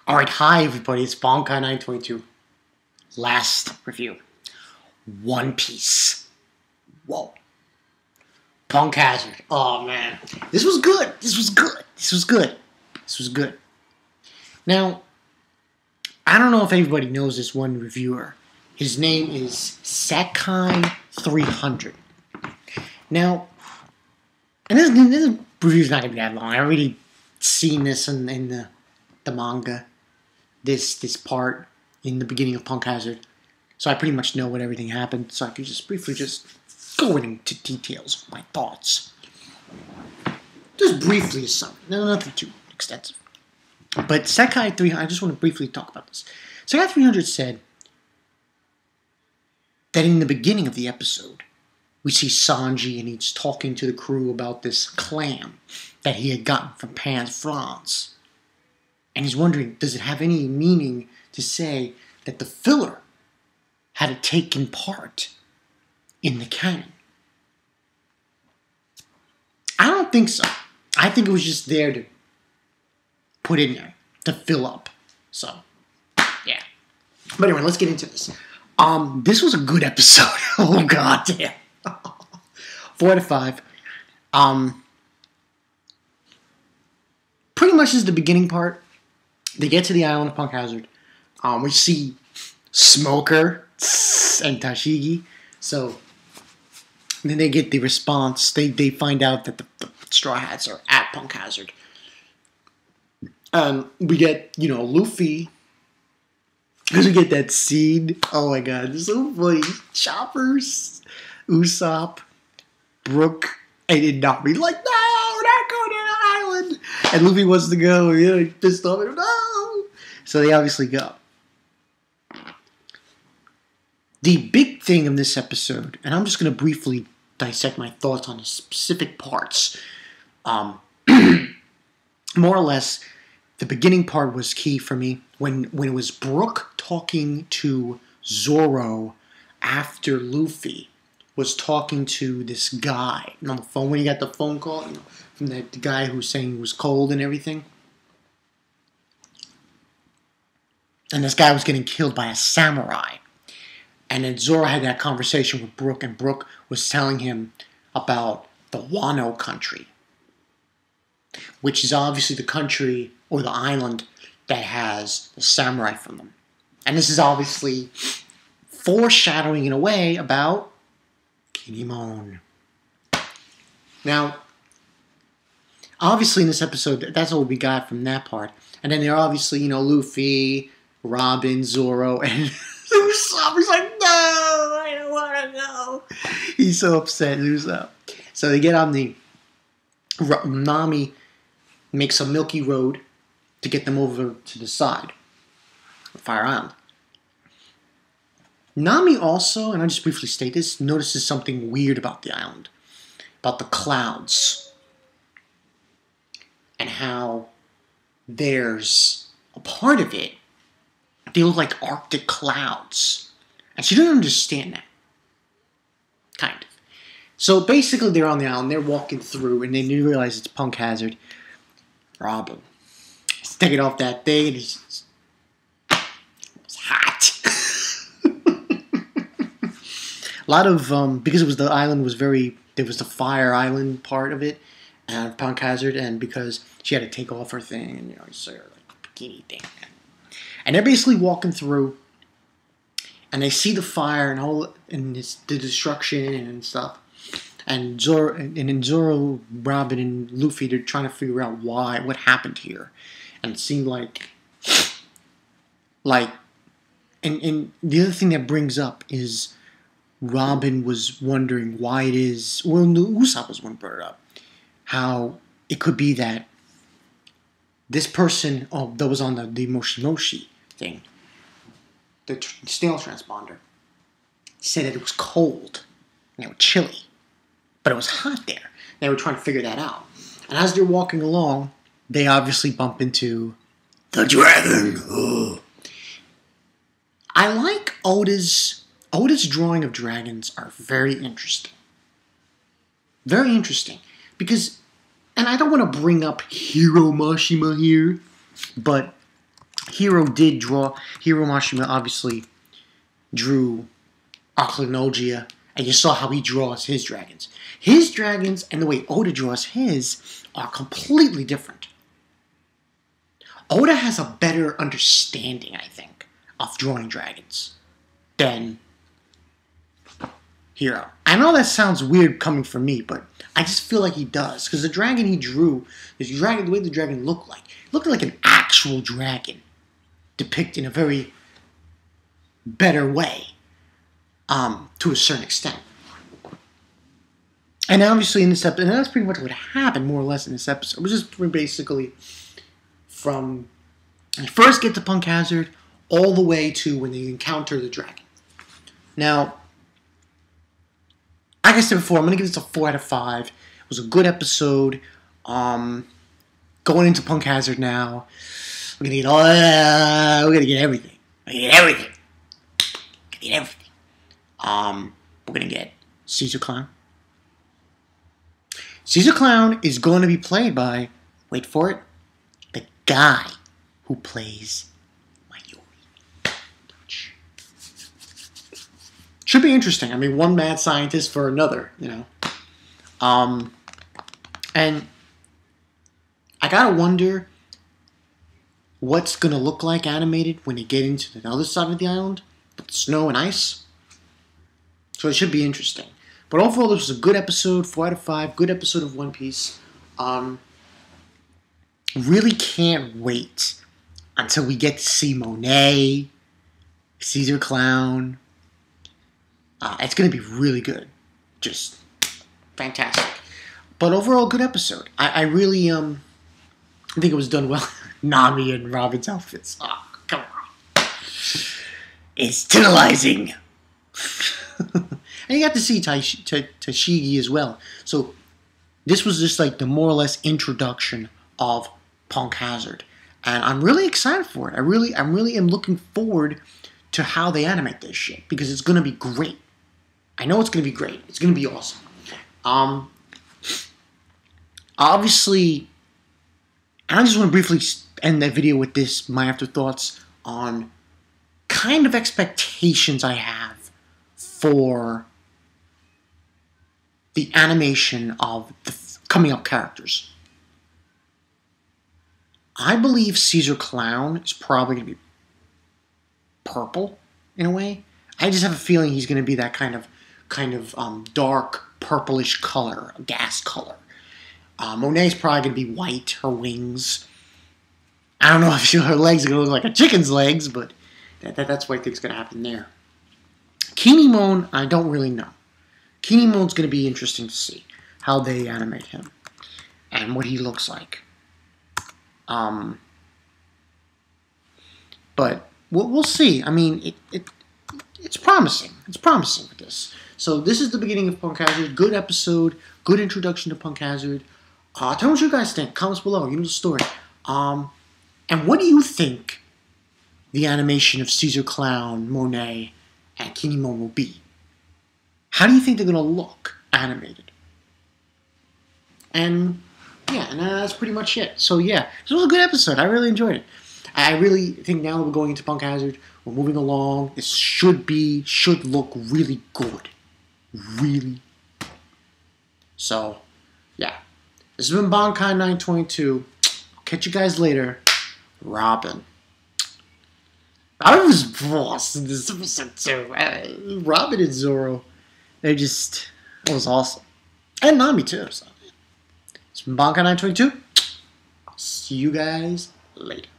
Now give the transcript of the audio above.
Alright, hi everybody, it's Bonkai922. Last review. One Piece. Whoa. Punk Hazard. Oh man. This was good. This was good. This was good. This was good. Now, I don't know if everybody knows this one reviewer. His name is Sakai300. Now, and this review's not going to be that long. I already seen this in the manga. This part in the beginning of Punk Hazard. So I pretty much know what everything happened. So I could just briefly go into details of my thoughts. Just briefly as some. Nothing too extensive. But Sakai300, I just want to briefly talk about this. Sakai300 said that in the beginning of the episode, we see Sanji and he's talking to the crew about this clam that he had gotten from France. And he's wondering, does it have any meaning to say that the filler had taken part in the canon? I don't think so. I think it was just there to put in there, to fill up. So, yeah. But anyway, let's get into this. This was a good episode. Oh, god damn. 4 out of 5. Pretty much is the beginning part. They get to the island of Punk Hazard. We see Smoker and Tashigi. So then they get the response. They find out that the Straw Hats are at Punk Hazard. We get, Luffy. Because we get that scene. Oh my god, it's so funny. Choppers, Usopp, Brook, and Nami. Like, no, we're not going to the island. And Luffy wants to go. He's pissed off. No. So they obviously go. The big thing in this episode, and I'm just going to briefly dissect my thoughts on the specific parts. More or less, the beginning part was key for me. When it was Brook talking to Zoro after Luffy was talking to this guy on the phone, when he got the phone call from the guy who was saying he was cold and everything. And this guy was getting killed by a samurai. And then Zoro had that conversation with Brook, and Brook was telling him about the Wano country, which is obviously the country or the island that has the samurai from them. And this is obviously foreshadowing in a way about Kinemon. Now, obviously in this episode, that's all we got from that part. And then there are obviously, Luffy, Robin, Zoro, and Usopp. He's like, no, I don't want to go. He's so upset, Usopp. So they get on the... Nami makes a milky road to get them over to the side of Fire Island. Nami also, and I'll just briefly state this, notices something weird about the island. About the clouds. And how there's a part of it, they look like Arctic clouds. And she doesn't understand that. Kind of. So basically they're on the island, they're walking through, and they realize it's Punk Hazard. Robin. He's taking off that thing, and it's hot. A lot of, because it was the island was very, there was the fire island part of it, Punk Hazard, and because she had to take off her thing, and, so her like, bikini thing. And they're basically walking through, and they see the fire and all, and the destruction and stuff. And Zoro, Robin, and Luffy, they're trying to figure out what happened here. And it seemed like, and the other thing that brings up is Robin was wondering why it is, well, Usopp was one brought it up, how it could be that this person, that was on the Moshi Moshi thing, the snail transponder, said that it was cold, and it was chilly. But it was hot there. They were trying to figure that out. And as they're walking along, they obviously bump into the dragon. Ugh. I like Oda's drawing of dragons are very interesting. Very interesting. Because, and I don't want to bring up Hiro Mashima here, but Hiro did draw. Hiro Mashima obviously drew Arachnologia, and you saw how he draws his dragons. His dragons and the way Oda draws his are completely different. Oda has a better understanding, I think, of drawing dragons than Hiro. I know that sounds weird coming from me, but I just feel like he does. Because the dragon he drew, the way the dragon looked like an actual dragon depicted in a very better way, to a certain extent. And obviously in this episode, and that's pretty much what happened more or less in this episode. It was just basically from when you first get to Punk Hazard all the way to when they encounter the dragon. Now, like I said before, I'm going to give this a 4 out of 5. It was a good episode. Going into Punk Hazard now, we're going to get all. We're going to get everything. We're going to get everything. We're going to get everything. We're going to get Caesar Clown. Caesar Clown is going to be played by, wait for it, the guy who plays Mayuri. Should be interesting. I mean, one mad scientist for another, you know. And I gotta wonder what's gonna look like animated when they get into the other side of the island, with snow and ice. So it should be interesting. But overall, this was a good episode, 4 out of 5. Good episode of One Piece. Really can't wait until we get to see Monet, Caesar Clown. It's going to be really good. Just fantastic. But overall, good episode. I really think it was done well. Nami and Robin's outfits. Oh, come on. It's tantalizing. And you got to see Tashigi as well. So this was just like the more or less introduction of Punk Hazard. And I'm really excited for it. I really am looking forward to how they animate this shit. Because it's going to be great. I know it's going to be great. It's going to be awesome. Obviously, I just want to briefly end that video with this, my afterthoughts on kind of expectations I have for the animation of the coming up characters. I believe Caesar Clown is probably going to be purple in a way. I just have a feeling he's going to be that kind of dark purplish color, gas color. Monet's probably going to be white, her wings. I don't know if her legs are going to look like a chicken's legs, but that's what I think is going to happen there. Kinemon, I don't really know. Kinemon's going to be interesting to see how they animate him and what he looks like. But we'll see. I mean, it's promising. It's promising with this. So this is the beginning of Punk Hazard. Good episode. Good introduction to Punk Hazard. Tell me what you guys think. Comments below. You know the story. And what do you think the animation of Caesar Clown, Monet, and Kinemon will be? How do you think they're going to look animated? And yeah, and that's pretty much it. So yeah, this was a good episode. I really enjoyed it. I really think now that we're going into Punk Hazard, we're moving along. This should look really good. Really. So, yeah. This has been Bonkai 922. I'll catch you guys later. Robin. I was boss in this episode too. Robin and Zoro. It was awesome. And Nami too. So. It's been Bonkai 922. I'll see you guys later.